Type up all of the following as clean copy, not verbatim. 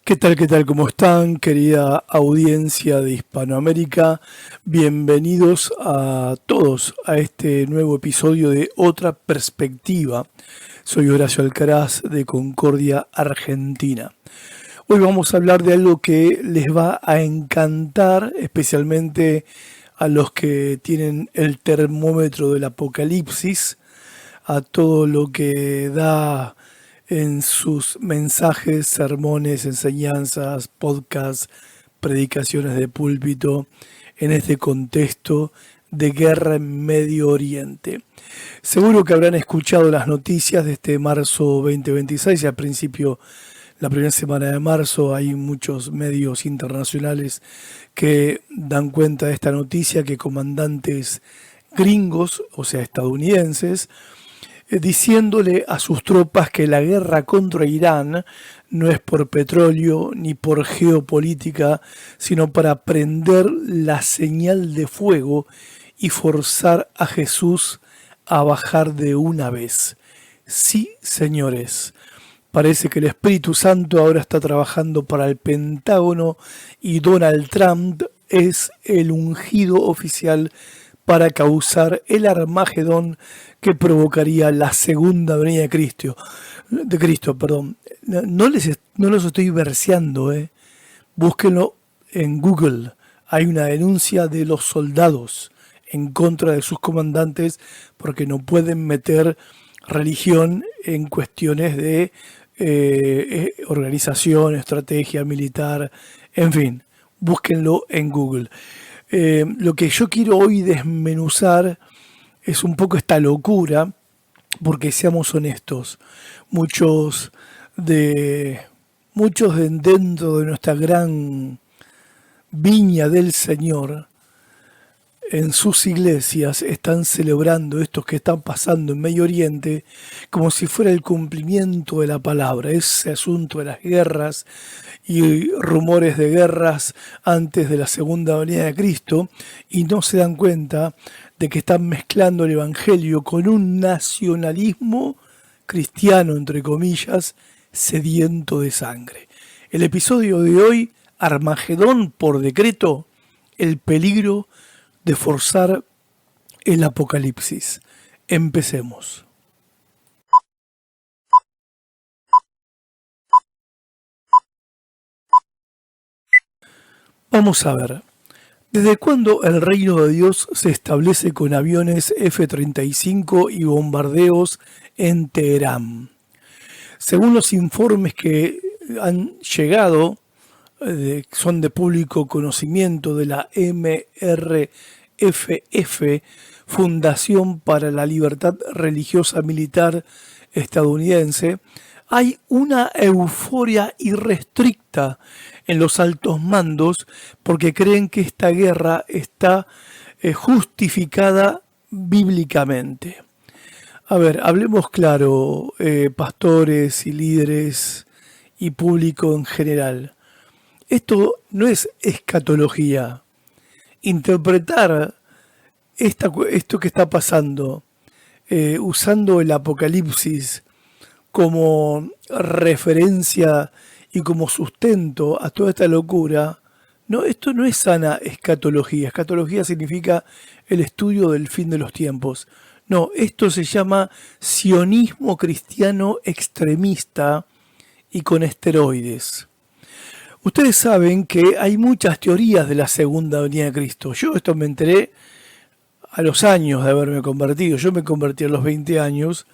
¿Qué tal? ¿Qué tal? ¿Cómo están, querida audiencia de Hispanoamérica? Bienvenidos a todos a este nuevo episodio de Otra Perspectiva. Soy Horacio Alcaraz de Concordia, Argentina. Hoy vamos a hablar de algo que les va a encantar, especialmente a los que tienen el termómetro del apocalipsis, a todo lo que da en sus mensajes, sermones, enseñanzas, podcasts, predicaciones de púlpito en este contexto de guerra en Medio Oriente. Seguro que habrán escuchado las noticias de este marzo 2026 y al principio, la primera semana de marzo, hay muchos medios internacionales que dan cuenta de esta noticia, que comandantes gringos, o sea, estadounidenses, diciéndole a sus tropas que la guerra contra Irán no es por petróleo ni por geopolítica, sino para prender la señal de fuego y forzar a Jesús a bajar de una vez. Sí, señores, parece que el Espíritu Santo ahora está trabajando para el Pentágono y Donald Trump es el ungido oficial para causar el Armagedón que provocaría la segunda venida de Cristo. No los estoy verseando, Búsquenlo en Google. Hay una denuncia de los soldados en contra de sus comandantes porque no pueden meter religión en cuestiones de organización, estrategia militar, en fin, búsquenlo en Google. Lo que yo quiero hoy desmenuzar es un poco esta locura, porque seamos honestos, muchos de dentro de nuestra gran viña del Señor, en sus iglesias están celebrando estos que están pasando en Medio Oriente como si fuera el cumplimiento de la palabra, ese asunto de las guerras y rumores de guerras antes de la segunda venida de Cristo, y no se dan cuenta de que están mezclando el Evangelio con un nacionalismo cristiano, entre comillas, sediento de sangre. El episodio de hoy, Armagedón por decreto, el peligro de forzar el apocalipsis. Empecemos. Vamos a ver. ¿Desde cuándo el reino de Dios se establece con aviones F-35 y bombardeos en Teherán? Según los informes que han llegado, son de público conocimiento de la MRFF, Fundación para la Libertad Religiosa Militar estadounidense, hay una euforia irrestricta en los altos mandos porque creen que esta guerra está justificada bíblicamente. A ver, hablemos claro, pastores y líderes y público en general. Esto no es escatología. Interpretar esto que está pasando usando el Apocalipsis como referencia y como sustento a toda esta locura, no, esto no es sana escatología. Escatología significa el estudio del fin de los tiempos. No, esto se llama sionismo cristiano extremista y con esteroides. Ustedes saben que hay muchas teorías de la segunda venida de Cristo. Yo esto me enteré a los años de haberme convertido. Yo me convertí a los 20 años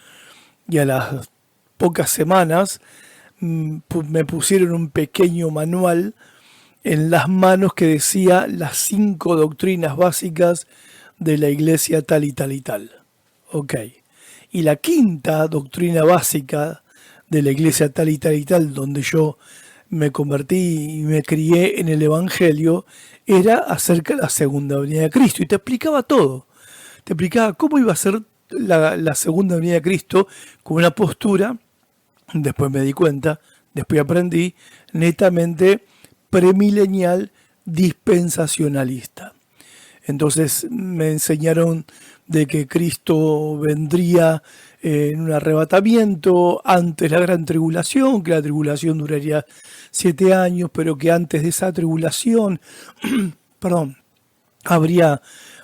y a las pocas semanas me pusieron un pequeño manual en las manos que decía las 5 doctrinas básicas de la iglesia tal y tal y tal. Ok. Y la quinta doctrina básica de la iglesia tal y tal y tal, donde yo me convertí y me crié en el Evangelio, era acerca de la segunda venida de Cristo. Y te explicaba todo. Te explicaba cómo iba a ser la segunda venida de Cristo con una postura, después me di cuenta, después aprendí, netamente premilenial dispensacionalista. Entonces me enseñaron de que Cristo vendría en un arrebatamiento antes de la gran tribulación, que la tribulación duraría 7 años, pero que antes de esa tribulación, perdón, habría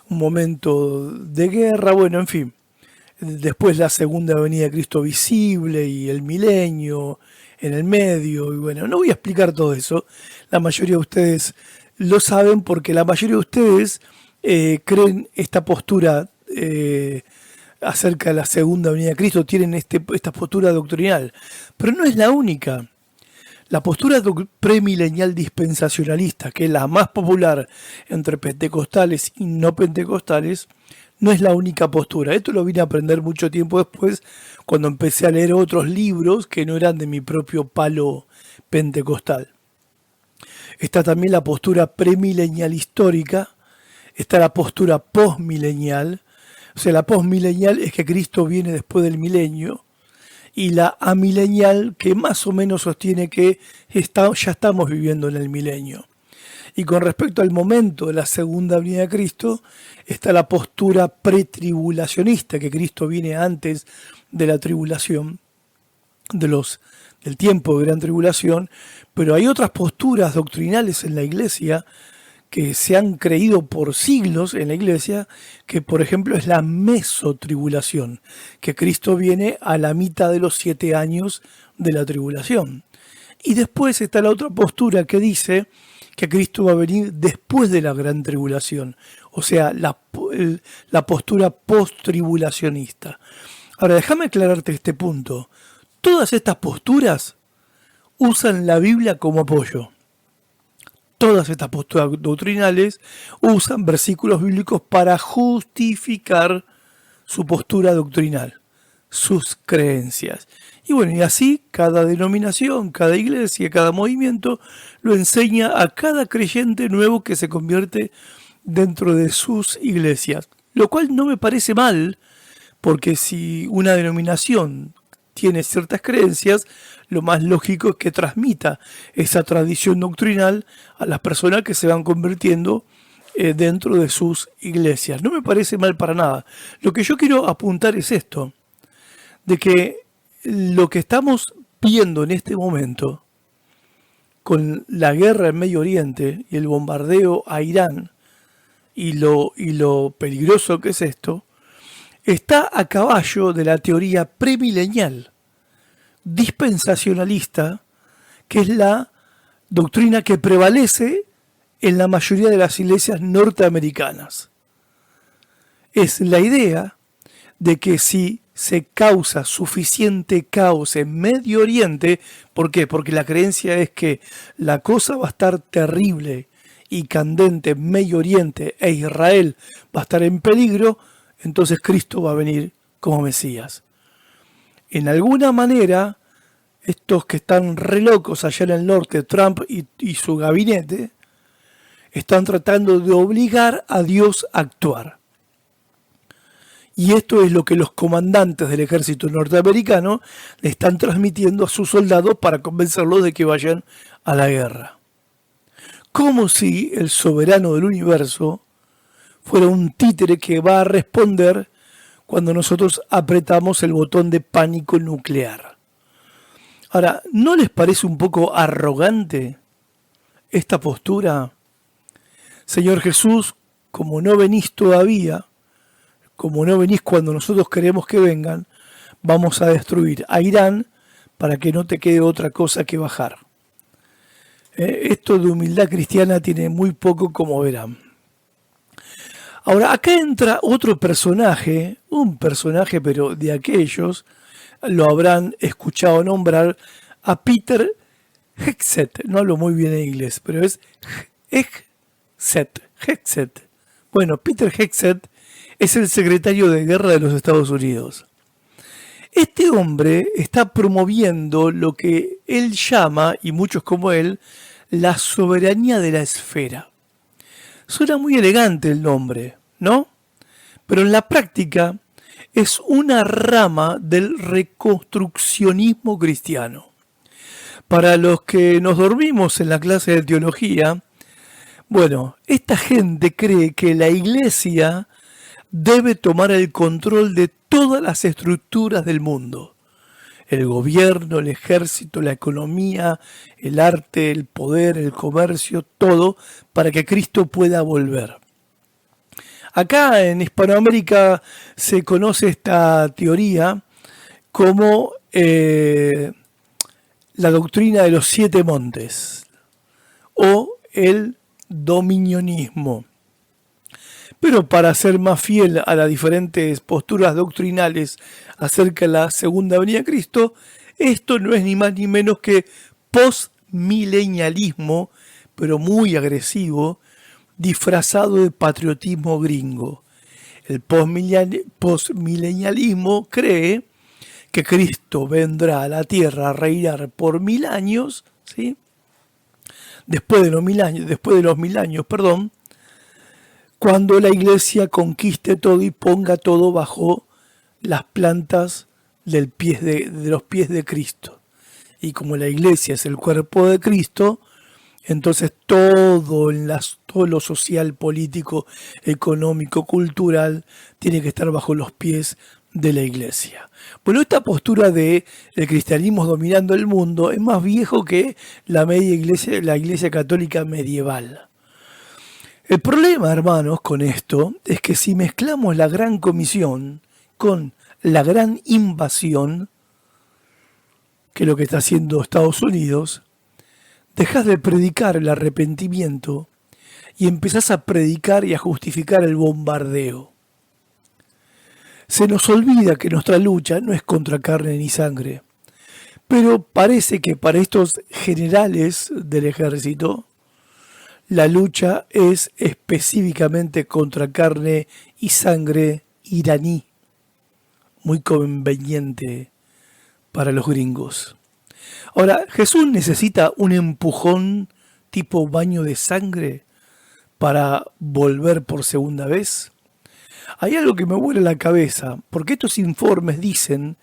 un momento de guerra, bueno, en fin. Después la segunda venida de Cristo visible y el milenio en el medio. Y bueno, no voy a explicar todo eso. La mayoría de ustedes lo saben porque la mayoría de ustedes creen esta postura acerca de la segunda venida de Cristo, tienen esta postura doctrinal. Pero no es la única. La postura premilenial dispensacionalista, que es la más popular entre pentecostales y no pentecostales, no es la única postura. Esto lo vine a aprender mucho tiempo después, cuando empecé a leer otros libros que no eran de mi propio palo pentecostal. Está también la postura premilenial histórica, está la postura postmilenial. O sea, la postmilenial es que Cristo viene después del milenio, y la amilenial, que más o menos sostiene que ya estamos viviendo en el milenio. Y con respecto al momento de la segunda venida de Cristo, está la postura pretribulacionista, que Cristo viene antes de la tribulación, del tiempo de gran tribulación, pero hay otras posturas doctrinales en la iglesia que se han creído por siglos en la iglesia, que por ejemplo es la mesotribulación, que Cristo viene a la mitad de los 7 años de la tribulación. Y después está la otra postura que dice que Cristo va a venir después de la gran tribulación, o sea, la postura post-tribulacionista. Ahora, déjame aclararte este punto. Todas estas posturas usan la Biblia como apoyo. Todas estas posturas doctrinales usan versículos bíblicos para justificar su postura doctrinal, sus creencias. Y bueno, y así cada denominación, cada iglesia, cada movimiento lo enseña a cada creyente nuevo que se convierte dentro de sus iglesias. Lo cual no me parece mal, porque si una denominación tiene ciertas creencias, lo más lógico es que transmita esa tradición doctrinal a las personas que se van convirtiendo dentro de sus iglesias. No me parece mal para nada. Lo que yo quiero apuntar es esto, de que lo que estamos viendo en este momento, con la guerra en Medio Oriente y el bombardeo a Irán, y lo peligroso que es esto, está a caballo de la teoría premilenial, dispensacionalista, que es la doctrina que prevalece en la mayoría de las iglesias norteamericanas. Es la idea de que si se causa suficiente caos en Medio Oriente, ¿por qué? Porque la creencia es que la cosa va a estar terrible y candente en Medio Oriente e Israel va a estar en peligro, entonces Cristo va a venir como Mesías. En alguna manera, estos que están re locos allá en el norte, Trump y su gabinete, están tratando de obligar a Dios a actuar. Y esto es lo que los comandantes del ejército norteamericano le están transmitiendo a sus soldados para convencerlos de que vayan a la guerra. Como si el soberano del universo fuera un títere que va a responder cuando nosotros apretamos el botón de pánico nuclear. Ahora, ¿no les parece un poco arrogante esta postura? Señor Jesús, como no venís todavía, como no venís cuando nosotros queremos que vengan, vamos a destruir a Irán para que no te quede otra cosa que bajar. Esto de humildad cristiana tiene muy poco, como verán. Ahora, acá entra otro personaje, un personaje pero de aquellos, lo habrán escuchado nombrar, a Peter Hegseth. No hablo muy bien en inglés, pero es Hegseth. Bueno, Peter Hegseth es el secretario de guerra de los Estados Unidos. Este hombre está promoviendo lo que él llama, y muchos como él, la soberanía de la esfera. Suena muy elegante el nombre, ¿no? Pero en la práctica es una rama del reconstruccionismo cristiano. Para los que nos dormimos en la clase de teología, bueno, esta gente cree que la iglesia debe tomar el control de todas las estructuras del mundo. El gobierno, el ejército, la economía, el arte, el poder, el comercio, todo para que Cristo pueda volver. Acá en Hispanoamérica se conoce esta teoría como la doctrina de los 7 montes o el dominionismo. Pero para ser más fiel a las diferentes posturas doctrinales acerca de la segunda venida de Cristo, esto no es ni más ni menos que postmilenialismo, pero muy agresivo, disfrazado de patriotismo gringo. El postmilenialismo cree que Cristo vendrá a la tierra a reinar por 1000 años, ¿sí? Después de los 1000 años, cuando la iglesia conquiste todo y ponga todo bajo las plantas de los pies de Cristo. Y como la iglesia es el cuerpo de Cristo, entonces todo lo social, político, económico, cultural, tiene que estar bajo los pies de la iglesia. Bueno, esta postura de el cristianismo dominando el mundo es más viejo que la iglesia católica medieval. El problema, hermanos, con esto es que si mezclamos la gran comisión con la gran invasión, que es lo que está haciendo Estados Unidos, dejas de predicar el arrepentimiento y empezás a predicar y a justificar el bombardeo. Se nos olvida que nuestra lucha no es contra carne ni sangre, pero parece que para estos generales del ejército, la lucha es específicamente contra carne y sangre iraní, muy conveniente para los gringos. Ahora, ¿Jesús necesita un empujón tipo baño de sangre para volver por segunda vez? Hay algo que me vuela la cabeza, porque estos informes dicen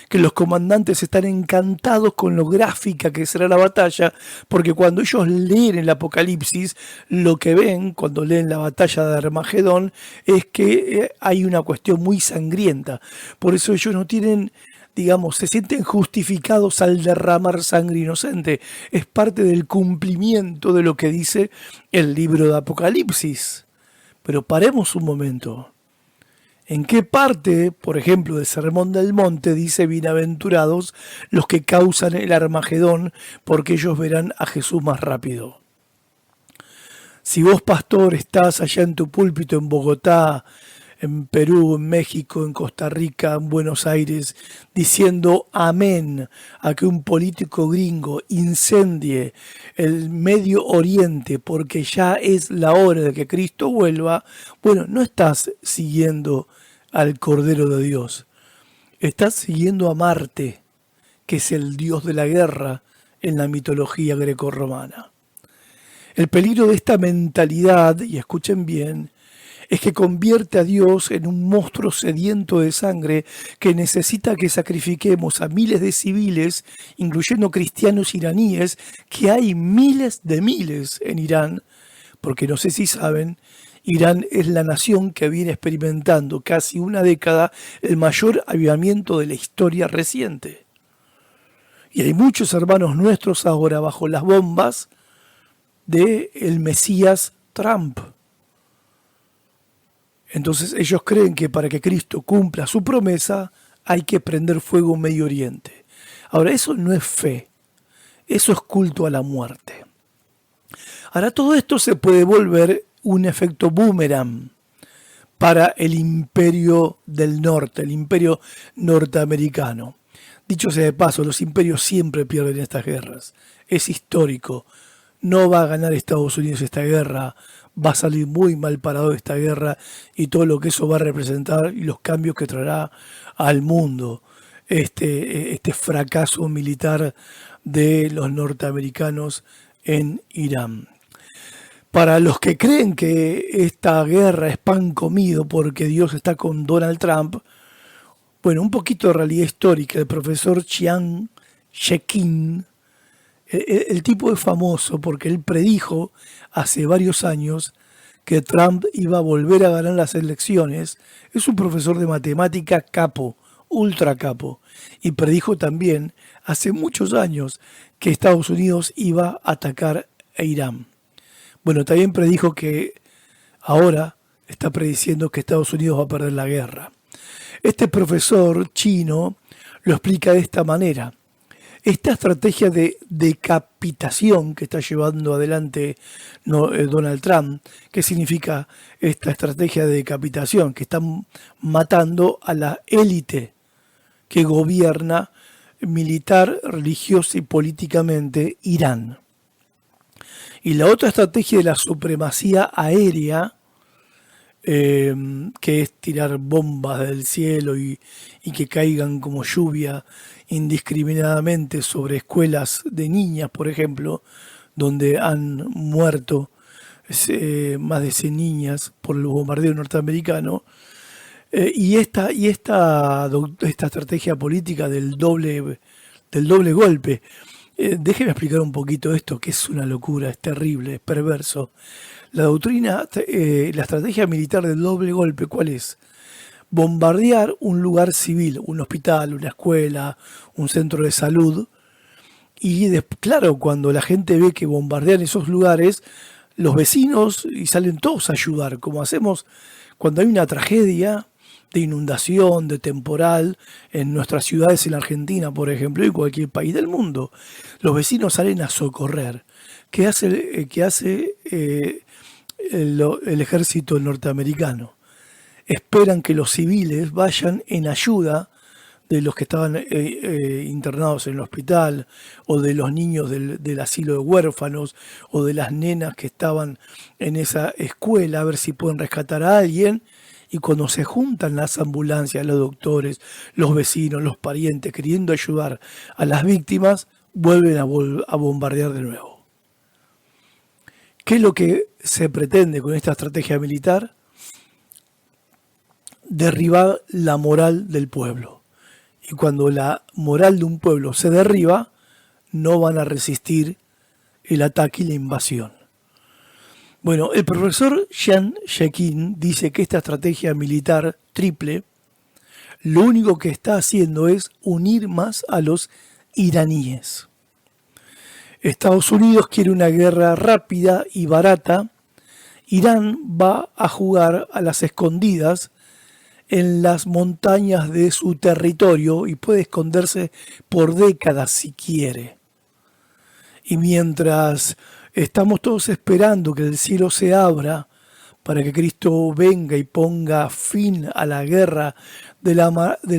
que los comandantes están encantados con lo gráfica que será la batalla, porque cuando ellos leen el Apocalipsis, lo que ven cuando leen la batalla de Armagedón es que hay una cuestión muy sangrienta. Por eso ellos no tienen, se sienten justificados al derramar sangre inocente. Es parte del cumplimiento de lo que dice el libro de Apocalipsis. Pero paremos un momento. ¿En qué parte, por ejemplo, del Sermón del Monte dice bienaventurados los que causan el Armagedón porque ellos verán a Jesús más rápido? Si vos, pastor, estás allá en tu púlpito en Bogotá, en Perú, en México, en Costa Rica, en Buenos Aires, diciendo amén a que un político gringo incendie el Medio Oriente porque ya es la hora de que Cristo vuelva, bueno, no estás siguiendo al Cordero de Dios, estás siguiendo a Marte, que es el dios de la guerra en la mitología grecorromana. El peligro de esta mentalidad, y escuchen bien, es que convierte a Dios en un monstruo sediento de sangre que necesita que sacrifiquemos a miles de civiles, incluyendo cristianos iraníes, que hay miles en Irán, porque no sé si saben, Irán es la nación que viene experimentando casi una década el mayor avivamiento de la historia reciente. Y hay muchos hermanos nuestros ahora bajo las bombas del Mesías Trump. Entonces ellos creen que para que Cristo cumpla su promesa hay que prender fuego Medio Oriente. Ahora, eso no es fe, eso es culto a la muerte. Ahora, todo esto se puede volver un efecto boomerang para el imperio del norte, el imperio norteamericano. Dicho sea de paso, los imperios siempre pierden estas guerras. Es histórico. No va a ganar Estados Unidos esta guerra, va a salir muy mal parado de esta guerra y todo lo que eso va a representar y los cambios que traerá al mundo este fracaso militar de los norteamericanos en Irán. Para los que creen que esta guerra es pan comido porque Dios está con Donald Trump, bueno, un poquito de realidad histórica. El profesor Chiang Shekin, el tipo es famoso porque él predijo hace varios años que Trump iba a volver a ganar las elecciones. Es un profesor de matemática capo, ultra capo, y predijo también hace muchos años que Estados Unidos iba a atacar a Irán. Bueno, también predijo que ahora está prediciendo que Estados Unidos va a perder la guerra. Este profesor chino lo explica de esta manera. Esta estrategia de decapitación que está llevando adelante Donald Trump, ¿qué significa esta estrategia de decapitación? Que están matando a la élite que gobierna militar, religiosa y políticamente Irán. Y la otra estrategia de la supremacía aérea, que es tirar bombas del cielo y que caigan como lluvia indiscriminadamente sobre escuelas de niñas, por ejemplo, donde han muerto más de 100 niñas por el bombardeo norteamericano. Y esta estrategia política del doble golpe. Déjeme explicar un poquito esto, que es una locura, es terrible, es perverso. La doctrina, la estrategia militar del doble golpe, ¿cuál es? Bombardear un lugar civil, un hospital, una escuela, un centro de salud. Y claro, cuando la gente ve que bombardean esos lugares, los vecinos y salen todos a ayudar, como hacemos cuando hay una tragedia de inundación, de temporal, en nuestras ciudades en la Argentina, por ejemplo, y cualquier país del mundo. Los vecinos salen a socorrer. ¿Qué hace el ejército norteamericano? Esperan que los civiles vayan en ayuda de los que estaban internados en el hospital, o de los niños del asilo de huérfanos, o de las nenas que estaban en esa escuela, a ver si pueden rescatar a alguien. Y cuando se juntan las ambulancias, los doctores, los vecinos, los parientes, queriendo ayudar a las víctimas, vuelven a bombardear de nuevo. ¿Qué es lo que se pretende con esta estrategia militar? Derribar la moral del pueblo. Y cuando la moral de un pueblo se derriba, no van a resistir el ataque y la invasión. Bueno, el profesor Jan Shekin dice que esta estrategia militar triple lo único que está haciendo es unir más a los iraníes. Estados Unidos quiere una guerra rápida y barata. Irán va a jugar a las escondidas en las montañas de su territorio y puede esconderse por décadas si quiere. Y mientras estamos todos esperando que el cielo se abra para que Cristo venga y ponga fin a la guerra del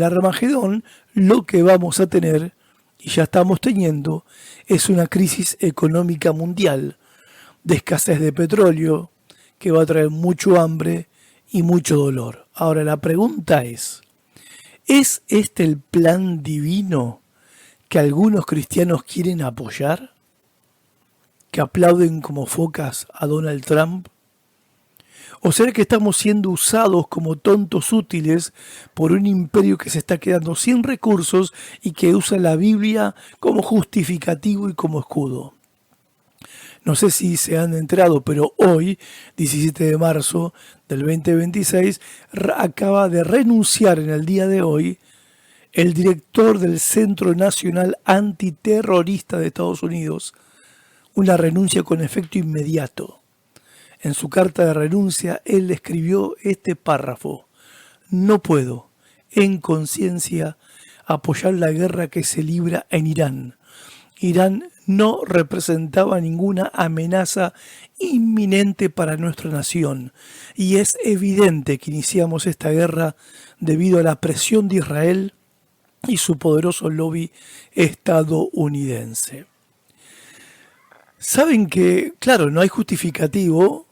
Armagedón, lo que vamos a tener, y ya estamos teniendo, es una crisis económica mundial de escasez de petróleo que va a traer mucho hambre y mucho dolor. Ahora la pregunta ¿es este el plan divino que algunos cristianos quieren apoyar? ¿Que aplauden como focas a Donald Trump? ¿O será que estamos siendo usados como tontos útiles por un imperio que se está quedando sin recursos y que usa la Biblia como justificativo y como escudo? No sé si se han enterado, pero hoy, 17 de marzo del 2026, acaba de renunciar en el día de hoy el director del Centro Nacional Antiterrorista de Estados Unidos, una renuncia con efecto inmediato. En su carta de renuncia, él escribió este párrafo: no puedo, en conciencia, apoyar la guerra que se libra en Irán. Irán no representaba ninguna amenaza inminente para nuestra nación, y es evidente que iniciamos esta guerra debido a la presión de Israel y su poderoso lobby estadounidense. Saben que, claro, no hay justificativo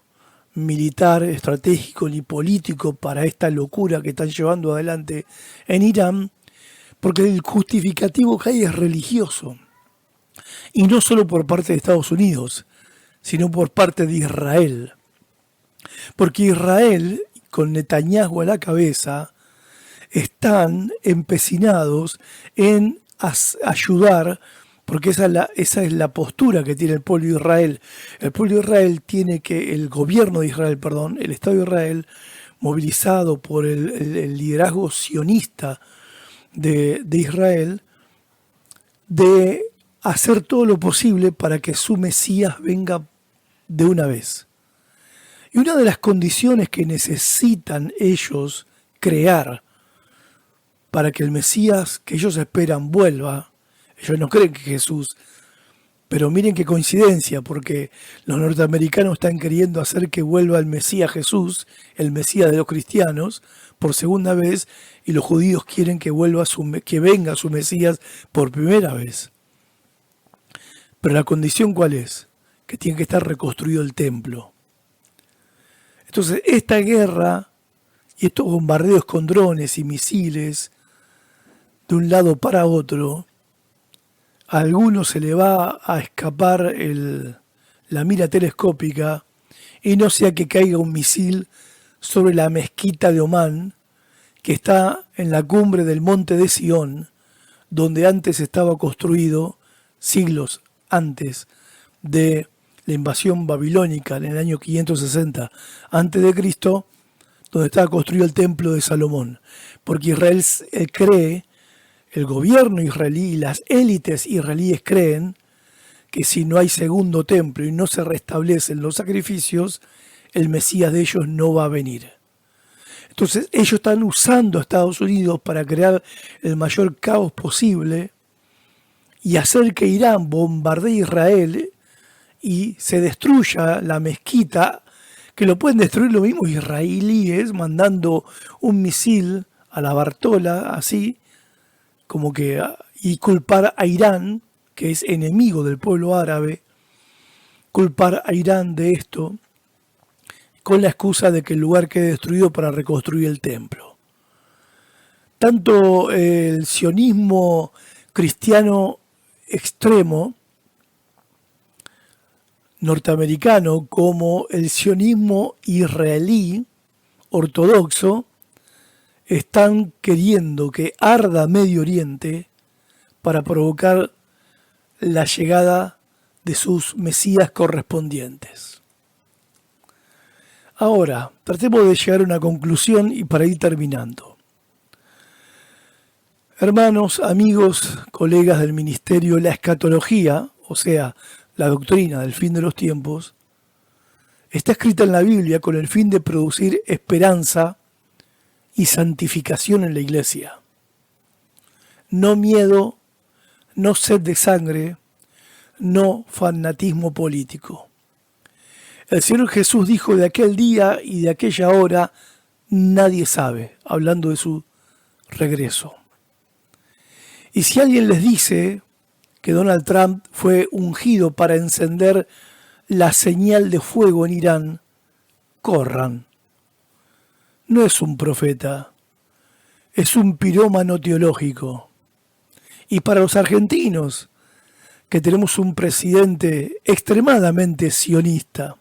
militar, estratégico ni político para esta locura que están llevando adelante en Irán, porque el justificativo que hay es religioso. Y no solo por parte de Estados Unidos, sino por parte de Israel. Porque Israel, con Netanyahu a la cabeza, están empecinados en ayudar porque esa es la postura que tiene el pueblo de Israel. El pueblo de Israel tiene que, el gobierno de Israel, perdón, el Estado de Israel, movilizado por el liderazgo sionista de Israel, de hacer todo lo posible para que su Mesías venga de una vez. Y una de las condiciones que necesitan ellos crear para que el Mesías que ellos esperan vuelva, ellos no creen que Jesús, pero miren qué coincidencia, porque los norteamericanos están queriendo hacer que vuelva el Mesías Jesús, el Mesías de los cristianos, por segunda vez, y los judíos quieren que que venga su Mesías por primera vez. Pero la condición ¿cuál es? Que tiene que estar reconstruido el templo. Entonces, esta guerra y estos bombardeos con drones y misiles de un lado para otro, a algunos se le va a escapar la mira telescópica y no sea que caiga un misil sobre la mezquita de Omán, que está en la cumbre del monte de Sión, donde antes estaba construido, siglos antes de la invasión babilónica en el año 560 a.C., donde estaba construido el templo de Salomón. Porque Israel cree, el gobierno israelí y las élites israelíes creen que si no hay segundo templo y no se restablecen los sacrificios, el Mesías de ellos no va a venir. Entonces ellos están usando a Estados Unidos para crear el mayor caos posible y hacer que Irán bombardee Israel y se destruya la mezquita, que lo pueden destruir los mismos israelíes mandando un misil a la Bartola, así, como que, y culpar a Irán, que es enemigo del pueblo árabe, culpar a Irán de esto, con la excusa de que el lugar quede destruido para reconstruir el templo. Tanto el sionismo cristiano extremo norteamericano como el sionismo israelí ortodoxo están queriendo que arda Medio Oriente para provocar la llegada de sus mesías correspondientes. Ahora, tratemos de llegar a una conclusión y para ir terminando. Hermanos, amigos, colegas del ministerio, la escatología, o sea, la doctrina del fin de los tiempos, está escrita en la Biblia con el fin de producir esperanza y santificación en la iglesia. No miedo, no sed de sangre, no fanatismo político. El Señor Jesús dijo de aquel día y de aquella hora nadie sabe, hablando de su regreso. Y si alguien les dice que Donald Trump fue ungido para encender la señal de fuego en Irán, corran. No es un profeta, es un pirómano teológico. Y para los argentinos, que tenemos un presidente extremadamente sionista,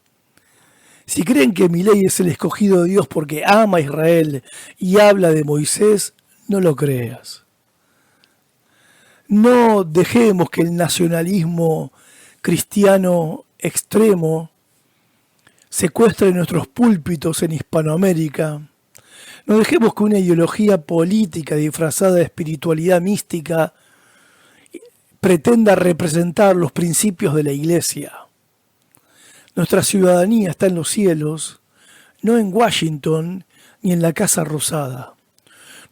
si creen que Milei es el escogido de Dios porque ama a Israel y habla de Moisés, no lo creas. No dejemos que el nacionalismo cristiano extremo secuestre nuestros púlpitos en Hispanoamérica. No dejemos que una ideología política disfrazada de espiritualidad mística pretenda representar los principios de la Iglesia. Nuestra ciudadanía está en los cielos, no en Washington ni en la Casa Rosada.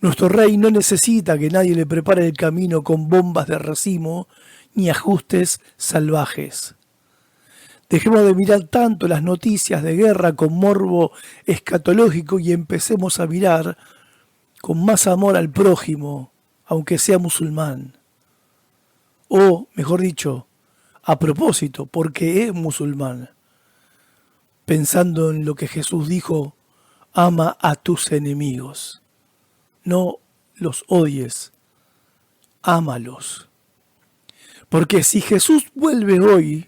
Nuestro rey no necesita que nadie le prepare el camino con bombas de racimo ni ajustes salvajes. Dejemos de mirar tanto las noticias de guerra con morbo escatológico y empecemos a mirar con más amor al prójimo, aunque sea musulmán. O, mejor dicho, a propósito, porque es musulmán. Pensando en lo que Jesús dijo, ama a tus enemigos. No los odies, ámalos. Porque si Jesús vuelve hoy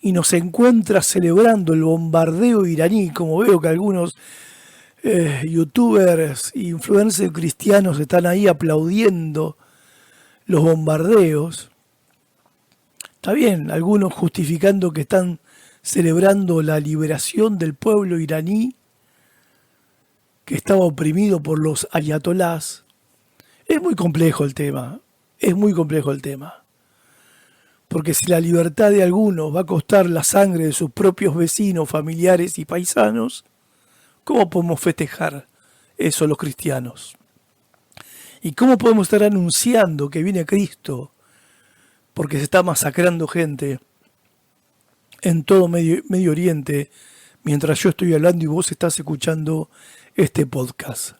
y nos encuentra celebrando el bombardeo iraní, como veo que algunos youtubers e influencers cristianos están ahí aplaudiendo los bombardeos, Está bien, algunos justificando que están celebrando la liberación del pueblo iraní que estaba oprimido por los ayatolás. Es muy complejo el tema, es muy complejo el tema. Porque si la libertad de algunos va a costar la sangre de sus propios vecinos, familiares y paisanos, ¿cómo podemos festejar eso los cristianos? ¿Y cómo podemos estar anunciando que viene Cristo porque se está masacrando gente en todo Medio Oriente mientras yo estoy hablando y vos estás escuchando este podcast?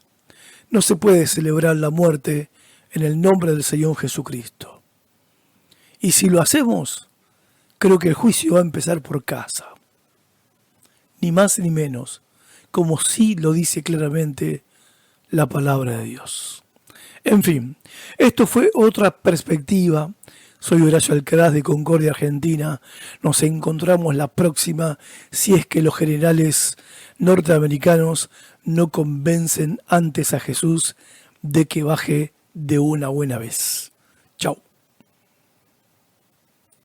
No se puede celebrar la muerte en el nombre del Señor Jesucristo. Y si lo hacemos, creo que el juicio va a empezar por casa. Ni más ni menos, como sí lo dice claramente la palabra de Dios. En fin, esto fue otra perspectiva. Soy Horacio Alcaraz de Concordia, Argentina. Nos encontramos la próxima si es que los generales norteamericanos no convencen antes a Jesús de que baje de una buena vez.